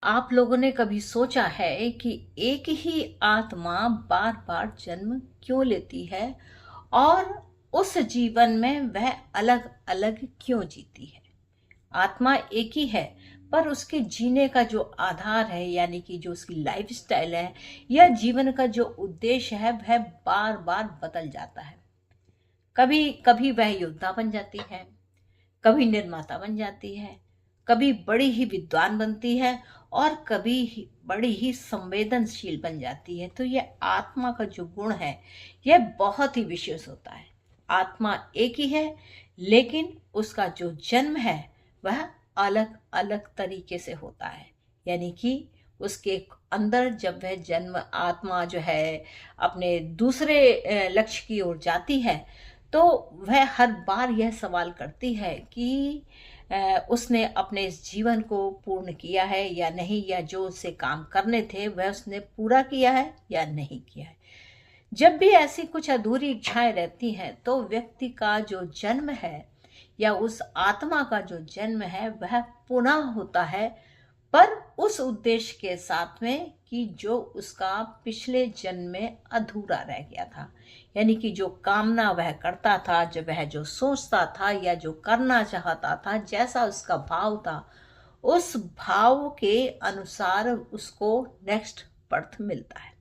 आप लोगों ने कभी सोचा है कि एक ही आत्मा बार बार जन्म क्यों लेती है और उस जीवन में वह अलग अलग क्यों जीती है? आत्मा एक ही है, पर उसके जीने का जो आधार है, यानी कि जो उसकी लाइफ स्टाइल है या जीवन का जो उद्देश्य है, वह बार बार बदल जाता है। कभी कभी वह योद्धा बन जाती है, कभी निर्माता बन जाती है, कभी बड़ी ही विद्वान बनती है और कभी बड़ी ही संवेदनशील बन जाती है। तो यह आत्मा का जो गुण है, यह बहुत ही विशेष होता है। आत्मा एक ही है, लेकिन उसका जो जन्म है वह अलग अलग तरीके से होता है। यानी कि उसके अंदर जब वह जन्म आत्मा जो है अपने दूसरे लक्ष्य की ओर जाती है, तो वह हर बार यह सवाल करती है कि उसने अपने इस जीवन को पूर्ण किया है या नहीं, या जो उसे काम करने थे वह उसने पूरा किया है या नहीं किया है। जब भी ऐसी कुछ अधूरी इच्छाएं रहती हैं, तो व्यक्ति का जो जन्म है या उस आत्मा का जो जन्म है वह पुनः होता है, पर उस उद्देश्य के साथ में कि जो उसका पिछले जन्म में अधूरा रह गया था। यानी कि जो कामना वह करता था, जब वह जो सोचता था या जो करना चाहता था, जैसा उसका भाव था, उस भाव के अनुसार उसको नेक्स्ट बर्थ मिलता है।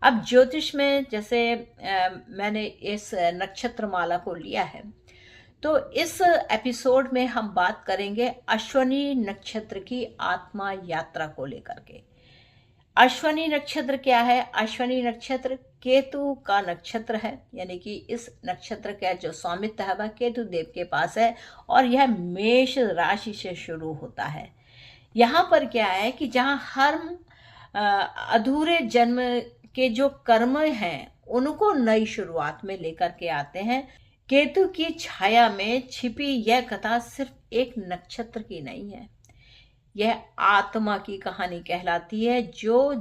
अब ज्योतिष में जैसे मैंने इस नक्षत्र माला को लिया है, तो इस एपिसोड में हम बात करेंगे अश्वनी नक्षत्र की आत्मा यात्रा को लेकर के। अश्वनी नक्षत्र क्या है? अश्वनी नक्षत्र केतु का नक्षत्र है, यानी कि इस नक्षत्र का जो स्वामित्व है वह केतु देव के पास है और यह मेष राशि से शुरू होता है। यहाँ पर क्या है कि जहाँ हम अधूरे जन्म के जो कर्म हैं उनको नई शुरुआत में लेकर के आते हैं। केतु की छाया में छिपी यह कथा सिर्फ एक नक्षत्र की नहीं है, यह आत्मा की कहानी कहलाती है जो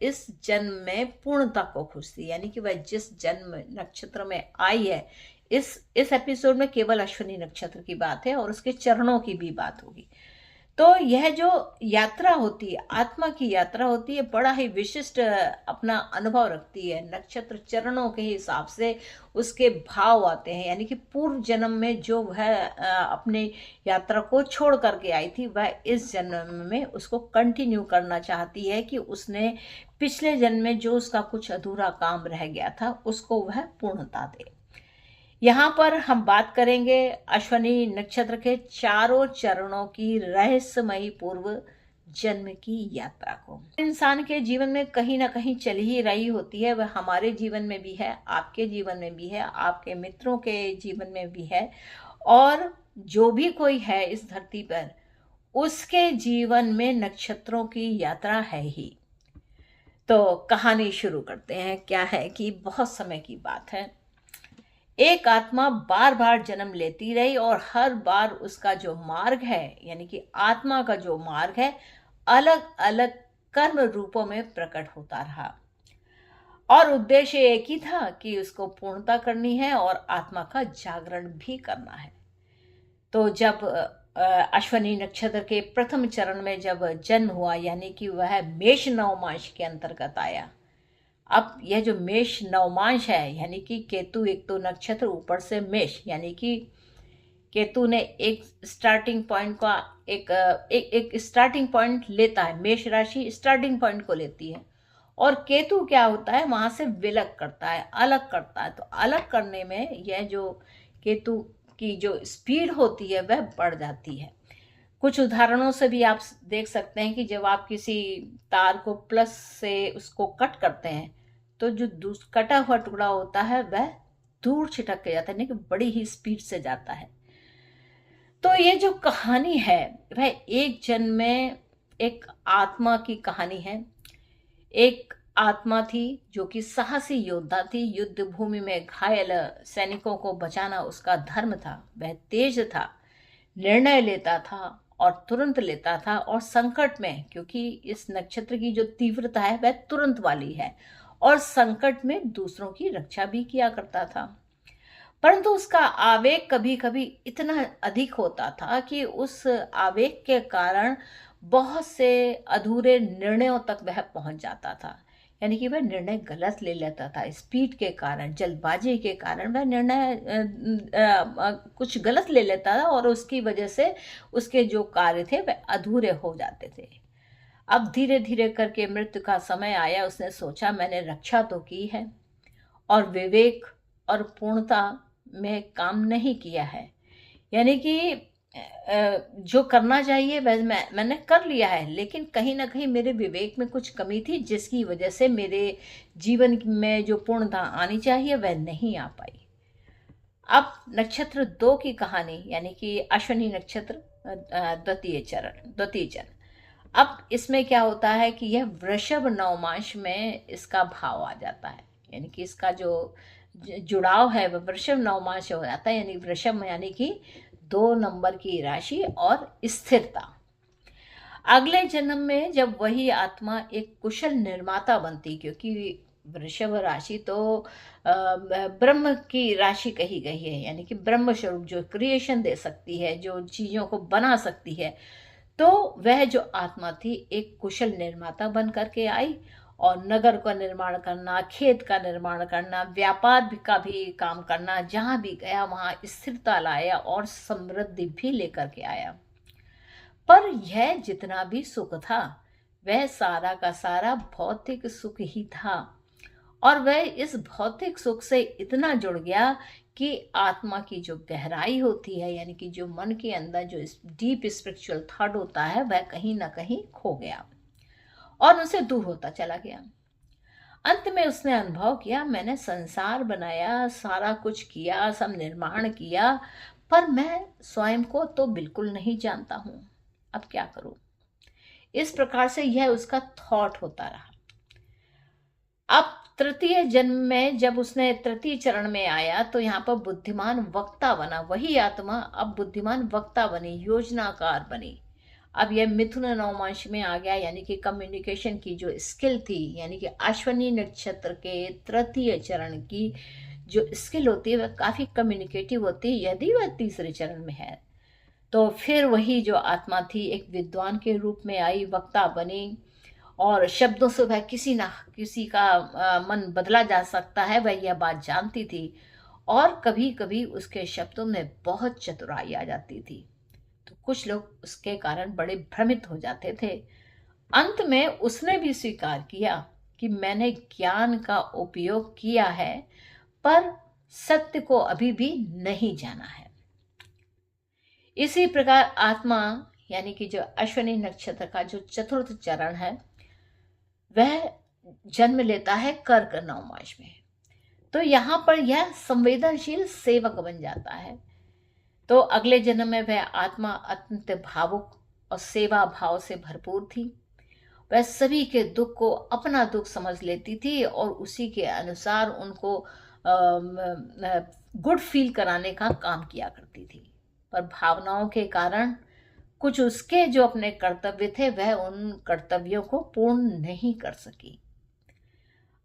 इस जन्म में पूर्णता को खोजती है। यानी कि वह जिस जन्म नक्षत्र में आई है, इस एपिसोड में केवल अश्विनी नक्षत्र की बात है और उसके चरणों की भी बात होगी। तो यह जो यात्रा होती है, आत्मा की यात्रा होती है, बड़ा ही विशिष्ट अपना अनुभव रखती है। नक्षत्र चरणों के हिसाब से उसके भाव आते हैं, यानी कि पूर्व जन्म में जो वह अपने यात्रा को छोड़ करके आई थी, वह इस जन्म में उसको कंटिन्यू करना चाहती है कि उसने पिछले जन्म में जो उसका कुछ अधूरा काम रह गया था उसको वह पूर्णता दे। यहाँ पर हम बात करेंगे अश्वनी नक्षत्र के चारों चरणों की रहस्यमयी पूर्व जन्म की यात्रा को। इंसान के जीवन में कहीं ना कहीं चल ही रही होती है, वह हमारे जीवन में भी है, आपके जीवन में भी है, आपके मित्रों के जीवन में भी है, और जो भी कोई है इस धरती पर उसके जीवन में नक्षत्रों की यात्रा है ही। तो कहानी शुरू करते हैं। क्या है कि बहुत समय की बात है, एक आत्मा बार बार जन्म लेती रही और हर बार उसका जो मार्ग है, यानी कि आत्मा का जो मार्ग है, अलग अलग कर्म रूपों में प्रकट होता रहा और उद्देश्य एक ही था कि उसको पूर्णता करनी है और आत्मा का जागरण भी करना है। तो जब अश्वनी नक्षत्र के प्रथम चरण में जब जन्म हुआ, यानी कि वह मेष नवमांश के अंतर्गत आया। अब यह जो मेष नवमांश है, यानी कि केतु एक तो नक्षत्र, ऊपर से मेष, यानी कि केतु ने एक स्टार्टिंग पॉइंट का एक स्टार्टिंग पॉइंट लेता है। मेष राशि स्टार्टिंग पॉइंट को लेती है और केतु क्या होता है, वहां से विलग करता है, अलग करता है। तो अलग करने में यह जो केतु की जो स्पीड होती है वह बढ़ जाती है। कुछ उदाहरणों से भी आप देख सकते हैं कि जब आप किसी तार को प्लस से उसको कट करते हैं, तो जो कटा हुआ टुकड़ा होता है वह दूर छिटक के जाता है, यानी कि बड़ी ही स्पीड से जाता है। तो ये जो कहानी है वह एक जन्म में एक आत्मा की कहानी है। एक आत्मा थी जो कि साहसी योद्धा थी, युद्ध भूमि में घायल सैनिकों को बचाना उसका धर्म था। वह तेज था, निर्णय लेता था और तुरंत लेता था, और संकट में, क्योंकि इस नक्षत्र की जो तीव्रता है वह तुरंत वाली है, और संकट में दूसरों की रक्षा भी किया करता था। परंतु उसका आवेग कभी कभी इतना अधिक होता था कि उस आवेग के कारण बहुत से अधूरे निर्णयों तक वह पहुंच जाता था। यानी कि वह निर्णय गलत ले लेता था, स्पीड के कारण, जल्दबाजी के कारण वह निर्णय कुछ गलत ले लेता था और उसकी वजह से उसके जो कार्य थे वह अधूरे हो जाते थे। अब धीरे धीरे करके मृत्यु का समय आया। उसने सोचा मैंने रक्षा तो की है और विवेक और पूर्णता में काम नहीं किया है, यानी कि जो करना चाहिए वह मैंने कर लिया है, लेकिन कहीं ना कहीं मेरे विवेक में कुछ कमी थी जिसकी वजह से मेरे जीवन में जो पूर्णता आनी चाहिए वह नहीं आ पाई। अब नक्षत्र 2 की कहानी, यानी कि अश्विनी नक्षत्र, द्वितीय चरण। अब इसमें क्या होता है कि यह वृषभ नवमांश में इसका भाव आ जाता है, यानी कि इसका जो जुड़ाव है वह वृषभ नवमांश हो जाता है, यानी वृषभ में, यानी कि 2 नंबर की राशि और स्थिरता। अगले जन्म में जब वही आत्मा एक कुशल निर्माता बनती, क्योंकि वृषभ राशि तो ब्रह्म की राशि कही गई है, यानी कि ब्रह्म स्वरूप जो क्रिएशन दे सकती है, जो चीजों को बना सकती है, तो वह जो आत्मा थी एक कुशल निर्माता बन करके आई और नगर का निर्माण करना, खेत का निर्माण करना, व्यापार का भी काम करना, जहां भी गया वहां स्थिरता लाया और समृद्धि भी लेकर के आया। पर यह जितना भी सुख था वह सारा का सारा भौतिक सुख ही था और वह इस भौतिक सुख से इतना जुड़ गया कि आत्मा की जो गहराई होती है, यानी कि जो मन के अंदर जो डीप स्पिरिचुअल थॉट होता है, वह कहीं ना कहीं खो गया और उनसे दूर होता चला गया। अंत में उसने अनुभव किया मैंने संसार बनाया, सारा कुछ किया, सब निर्माण किया, पर मैं स्वयं को तो बिल्कुल नहीं जानता हूं, अब क्या करूं। इस प्रकार से यह उसका थॉट होता रहा। अब तृतीय जन्म में जब उसने तृतीय चरण में आया तो यहाँ पर बुद्धिमान वक्ता बना, वही आत्मा अब बुद्धिमान वक्ता बनी, योजनाकार बनी। अब यह मिथुन नवमांश में आ गया, यानी कि कम्युनिकेशन की जो स्किल थी, यानी कि अश्विनी नक्षत्र के तृतीय चरण की जो स्किल होती है वह काफी कम्युनिकेटिव होती है। यदि वह तीसरे चरण में है तो फिर वही जो आत्मा थी एक विद्वान के रूप में आई, वक्ता बनी और शब्दों से वह किसी ना किसी का मन बदला जा सकता है, वह यह बात जानती थी और कभी कभी उसके शब्दों में बहुत चतुराई आ जाती थी, तो कुछ लोग उसके कारण बड़े भ्रमित हो जाते थे। अंत में उसने भी स्वीकार किया कि मैंने ज्ञान का उपयोग किया है पर सत्य को अभी भी नहीं जाना है। इसी प्रकार आत्मा, यानी कि जो अश्विनी नक्षत्र का जो चतुर्थ चरण है वह जन्म लेता है कर्क नवमांश में, तो यहाँ पर यह संवेदनशील सेवक बन जाता है। तो अगले जन्म में वह आत्मा अत्यंत भावुक और सेवा भाव से भरपूर थी। वह सभी के दुख को अपना दुख समझ लेती थी और उसी के अनुसार उनको गुड फील कराने का काम किया करती थी, पर भावनाओं के कारण कुछ उसके जो अपने कर्तव्य थे वह उन कर्तव्यों को पूर्ण नहीं कर सकी।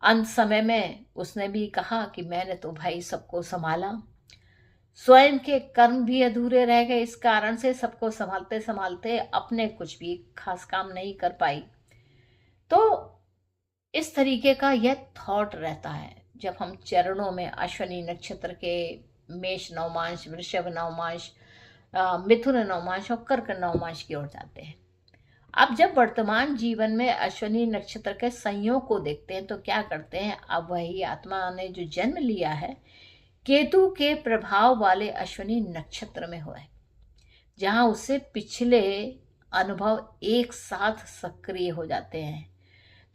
अंत समय में उसने भी कहा कि मैंने तो भाई सबको संभाला, स्वयं के कर्म भी अधूरे रह गए, इस कारण से सबको संभालते संभालते अपने कुछ भी खास काम नहीं कर पाई। तो इस तरीके का यह थॉट रहता है जब हम चरणों में अश्विनी नक्षत्र के मेष नवमांश, वृषभ नवमांश, मिथुन नवमांश और कर्क नवमांश की ओर जाते हैं। अब जब वर्तमान जीवन में अश्विनी नक्षत्र के संयोग को देखते हैं तो क्या करते हैं, अब वही आत्मा ने जो जन्म लिया है केतु के प्रभाव वाले अश्विनी नक्षत्र में हुआ है, जहां उससे पिछले अनुभव एक साथ सक्रिय हो जाते हैं।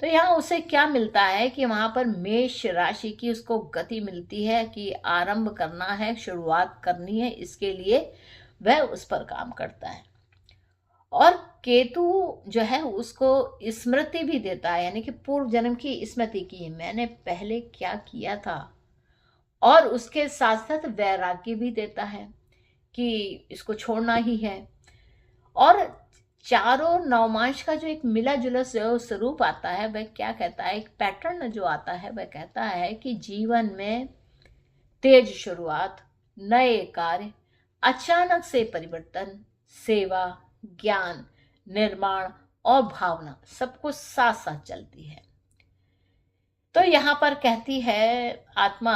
तो यहाँ उसे क्या मिलता है कि वहां पर मेष राशि की उसको गति मिलती है कि आरंभ करना है, शुरुआत करनी है, इसके लिए वह उस पर काम करता है। और केतु जो है उसको स्मृति भी देता है, यानी कि पूर्व जन्म की स्मृति की मैंने पहले क्या किया था, और उसके साथ साथ वैराग्य भी देता है कि इसको छोड़ना ही है। और चारों नवमांश का जो एक मिला जुला स्वरूप आता है वह क्या कहता है, एक पैटर्न जो आता है वह कहता है कि जीवन में तेज शुरुआत, नए कार्य, अचानक से परिवर्तन, सेवा, ज्ञान, निर्माण और भावना सब कुछ साथ साथ चलती है। तो यहाँ पर कहती है आत्मा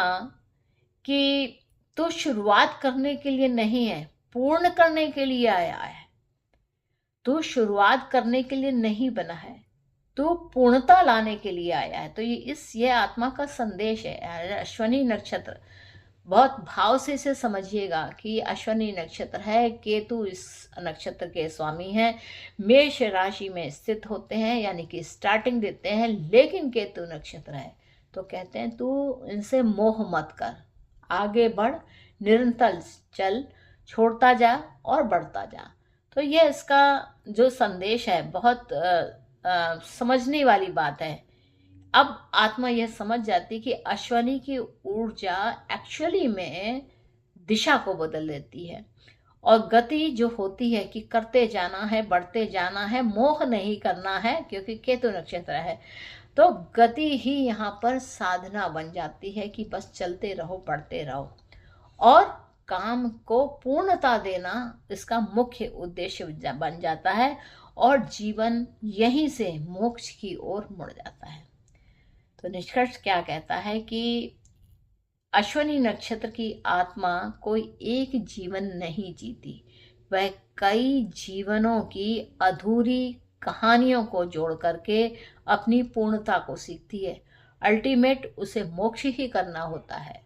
कि तू शुरुआत करने के लिए नहीं है, पूर्ण करने के लिए आया है। तू शुरुआत करने के लिए नहीं बना है, तू पूर्णता लाने के लिए आया है। तो ये आत्मा का संदेश है। अश्विनी नक्षत्र, बहुत भाव से इसे समझिएगा कि अश्विनी नक्षत्र है, केतु इस नक्षत्र के स्वामी हैं, मेष राशि में स्थित होते हैं, यानी कि स्टार्टिंग देते हैं, लेकिन केतु नक्षत्र है तो कहते हैं तू इनसे मोह मत कर, आगे बढ़, निरंतर चल, छोड़ता जा और बढ़ता जा। तो ये इसका जो संदेश है बहुत समझने वाली बात है। अब आत्मा यह समझ जाती कि अश्विनी की ऊर्जा एक्चुअली में दिशा को बदल देती है, और गति जो होती है कि करते जाना है, बढ़ते जाना है, मोह नहीं करना है, क्योंकि केतु नक्षत्र है। तो गति ही यहाँ पर साधना बन जाती है कि बस चलते रहो, बढ़ते रहो, और काम को पूर्णता देना इसका मुख्य उद्देश्य बन जाता है, और जीवन यहीं से मोक्ष की ओर मुड़ जाता है। तो निष्कर्ष क्या कहता है कि अश्विनी नक्षत्र की आत्मा कोई एक जीवन नहीं जीती, वह कई जीवनों की अधूरी कहानियों को जोड़ करके अपनी पूर्णता को सीखती है। अल्टीमेट उसे मोक्ष ही करना होता है,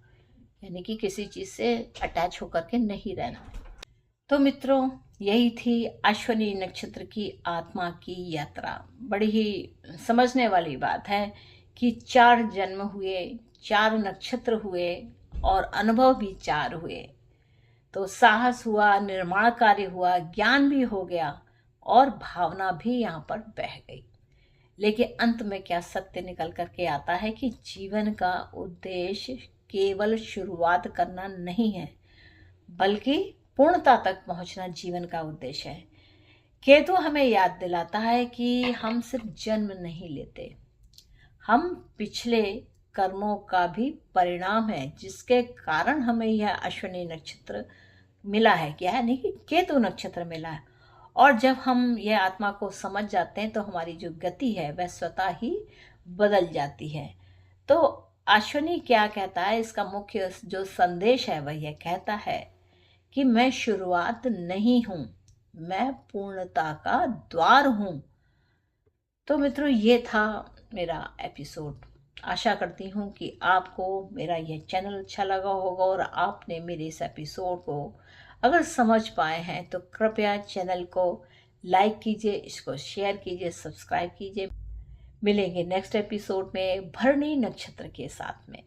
यानी कि किसी चीज से अटैच होकर के नहीं रहना। तो मित्रों, यही थी अश्विनी नक्षत्र की आत्मा की यात्रा। बड़ी ही समझने वाली बात है कि 4 जन्म हुए, 4 नक्षत्र हुए, और अनुभव भी 4 हुए। तो साहस हुआ, निर्माण कार्य हुआ, ज्ञान भी हो गया, और भावना भी यहाँ पर बह गई। लेकिन अंत में क्या सत्य निकल करके आता है कि जीवन का उद्देश्य केवल शुरुआत करना नहीं है, बल्कि पूर्णता तक पहुंचना जीवन का उद्देश्य है। केतु हमें याद दिलाता है कि हम सिर्फ जन्म नहीं लेते, हम पिछले कर्मों का भी परिणाम है, जिसके कारण हमें यह अश्विनी नक्षत्र मिला है। क्या है, नहीं कि केतु नक्षत्र मिला है। और जब हम यह आत्मा को समझ जाते हैं तो हमारी जो गति है वह स्वतः ही बदल जाती है। तो अश्विनी क्या कहता है, इसका मुख्य जो संदेश है वह यह कहता है कि मैं शुरुआत नहीं हूं, मैं पूर्णता का द्वार हूं। तो मित्रों, ये था मेरा एपिसोड। आशा करती हूँ कि आपको मेरा यह चैनल अच्छा लगा होगा, और आपने मेरे इस एपिसोड को अगर समझ पाए हैं तो कृपया चैनल को लाइक कीजिए, इसको शेयर कीजिए, सब्सक्राइब कीजिए। मिलेंगे नेक्स्ट एपिसोड में भरणी नक्षत्र के साथ में।